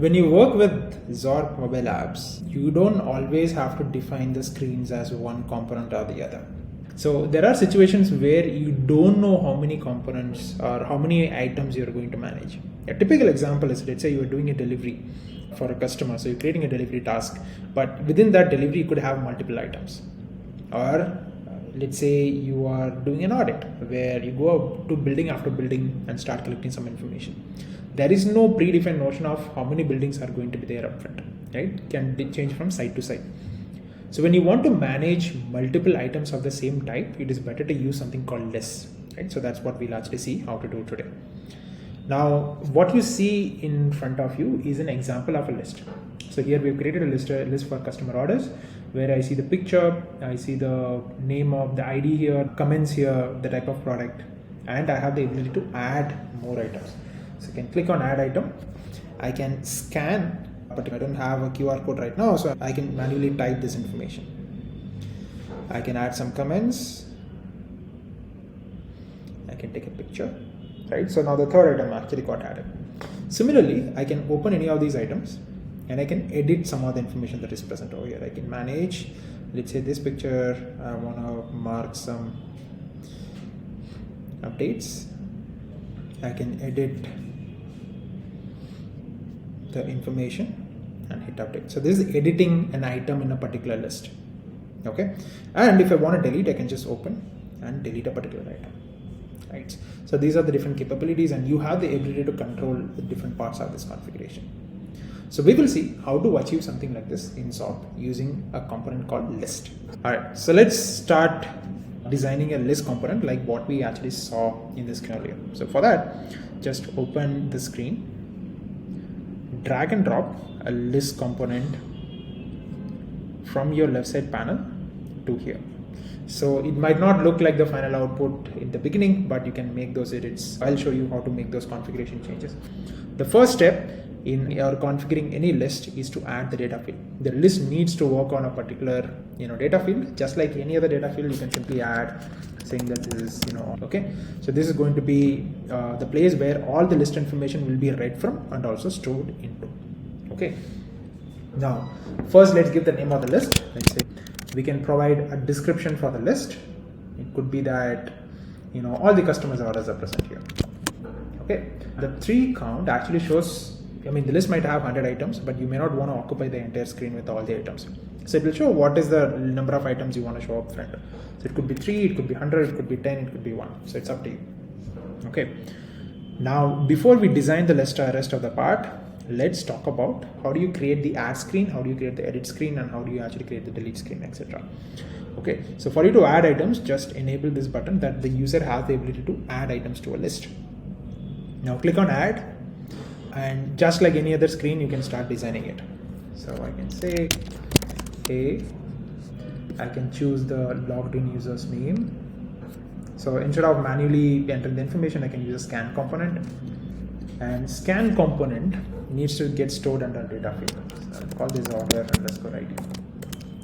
When you work with Zorp mobile apps, you don't always have to define the screens as one component or the other. So there are situations where you don't know how many components or how many items you're going to manage. A typical example is, let's say you are doing a delivery for a customer. So you're creating a delivery task, but within that delivery, you could have multiple items. Or let's say you are doing an audit where you go up to building after building and start collecting some information. There is no predefined notion of how many buildings are going to be there upfront, right? It can change from site to site. So when you want to manage multiple items of the same type, it is better to use something called lists, right? So that's what we'll actually see how to do today. Now, what you see in front of you is an example of a list. So here we've created a list for customer orders, where I see the picture, I see the name of the ID here, comments here, the type of product, and I have the ability to add more items. So I can click on add item, I can scan, but I don't have a QR code right now, so I can manually type this information. I can add some comments, I can take a picture, right? So now the third item actually got added. Similarly, I can open any of these items and I can edit some of the information that is present over here. I can manage, let's say this picture, I want to mark some updates. I can edit the information and hit update. So this is editing an item in a particular list. Okay. And if I want to delete, I can just open and delete a particular item. Right. So these are the different capabilities, and you have the ability to control the different parts of this configuration. So we will see how to achieve something like this in Zorp using a component called list. All right. So let's start designing a list component like what we actually saw in this screen earlier. So for that, just open the screen, drag and drop a list component from your left side panel to here. So it might not look like the final output in the beginning, but you can make those edits. I'll show you how to make those configuration changes. The first step in your configuring any list is to add the data field. The list needs to work on a particular data field. Just like any other data field, you can simply add saying that this is okay. So this is going to be the place where all the list information will be read from and also stored into. Okay. Now first let's give the name of the list. Let's say we can provide a description for the list. It could be that all the customers' orders are present here. Okay. The 3 count actually shows, the list might have 100 items, but you may not want to occupy the entire screen with all the items. So it will show what is the number of items you want to show up front. So it could be 3, it could be 100, it could be 10, it could be 1. So it's up to you. Okay. Now, before we design the rest of the part, let's talk about how do you create the add screen, how do you create the edit screen, and how do you actually create the delete screen, etc. Okay. So for you to add items, just enable this button that the user has the ability to add items to a list. Now click on add, and just like any other screen, you can start designing it. So I can say, hey, I can choose the logged in user's name. So instead of manually entering the information, I can use a scan component, and scan component needs to get stored under data field. So I'll call this order underscore ID.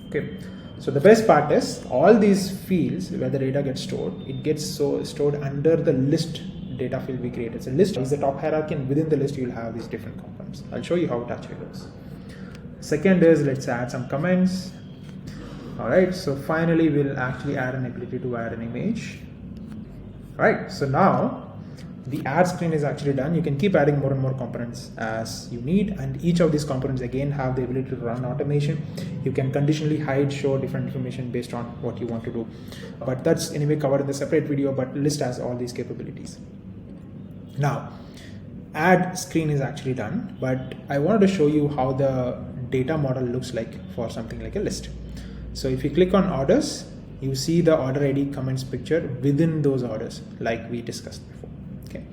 Okay. So the best part is all these fields where the data gets stored, it gets stored under the list data field we created. So list is the top hierarchy, and within the list you'll have these different components. I'll show you how it actually works. Second is, let's add some comments. All right, so finally we'll actually add an ability to add an image. All right, so now the add screen is actually done. You can keep adding more and more components as you need, and each of these components again have the ability to run automation. You can conditionally hide, show different information based on what you want to do, but that's anyway covered in the separate video. But list has all these capabilities. Now add screen is actually done, but I wanted to show you how the data model looks like for something like a list. So if you click on orders, you see the order ID comments picture within those orders like we discussed before. Okay.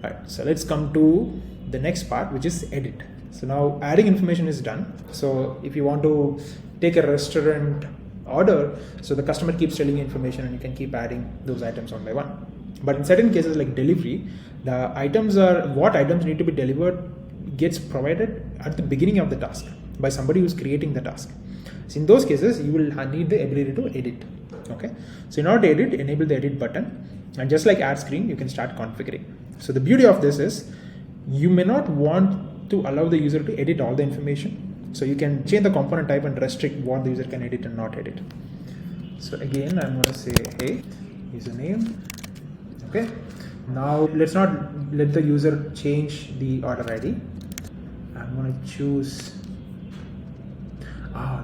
All right, so let's come to the next part, which is edit. So now adding information is done. So if you want to take a restaurant order, so the customer keeps telling you information and you can keep adding those items one by one. But in certain cases like delivery, the items are what items need to be delivered gets provided at the beginning of the task by somebody who's creating the task. So in those cases, you will need the ability to edit. Okay. So in order to edit, enable the edit button, and just like add screen, you can start configuring. So the beauty of this is you may not want to allow the user to edit all the information. So you can change the component type and restrict what the user can edit and not edit. So again, I'm going to say, hey, username. Okay. Now let's not let the user change the order ID. I'm going to choose,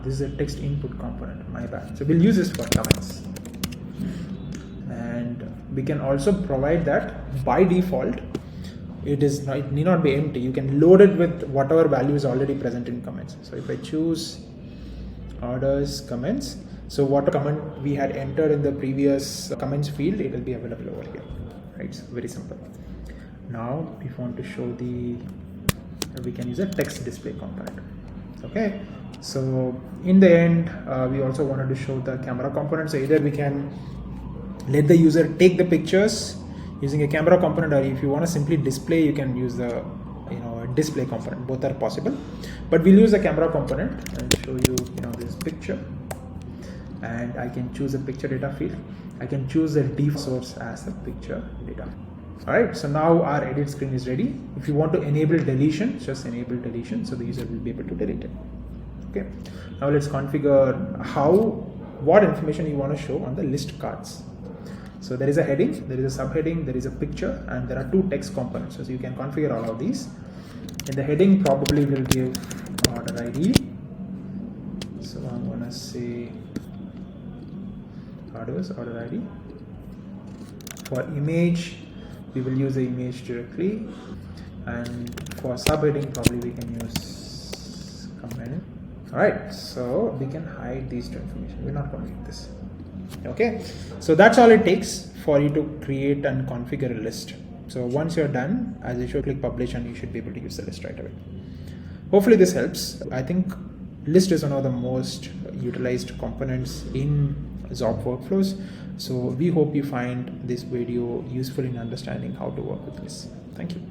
this is a text input component, my bad. So we'll use this for comments. And we can also provide that by default, it need not be empty. You can load it with whatever value is already present in comments. So if I choose orders comments, so what comment we had entered in the previous comments field, it will be available over here, right? So very simple. Now if we want to show we can use a text display component. Okay, so in the end, we also wanted to show the camera component. So either we can let the user take the pictures using a camera component, or if you want to simply display, you can use the display component. Both are possible, but we'll use the camera component and show you this picture, and I can choose a picture data field. I can choose the default source as the picture data. Alright, so now our edit screen is ready. If you want to enable deletion, just enable deletion, so the user will be able to delete it. Okay, now let's configure what information you want to show on the list cards. So there is a heading, there is a subheading, there is a picture, and there are two text components. So you can configure all of these. In the heading, probably will give order ID. So I'm gonna say order ID. For image, we will use the image directly, and for subheading, probably we can use comment. Alright, so we can hide these two information. We're not going to need this. Okay, so that's all it takes for you to create and configure a list. So once you're done, as you should click publish, and you should be able to use the list right away. Hopefully this helps. I think list is one of the most utilized components in Zorp workflows. So we hope you find this video useful in understanding how to work with this. Thank you.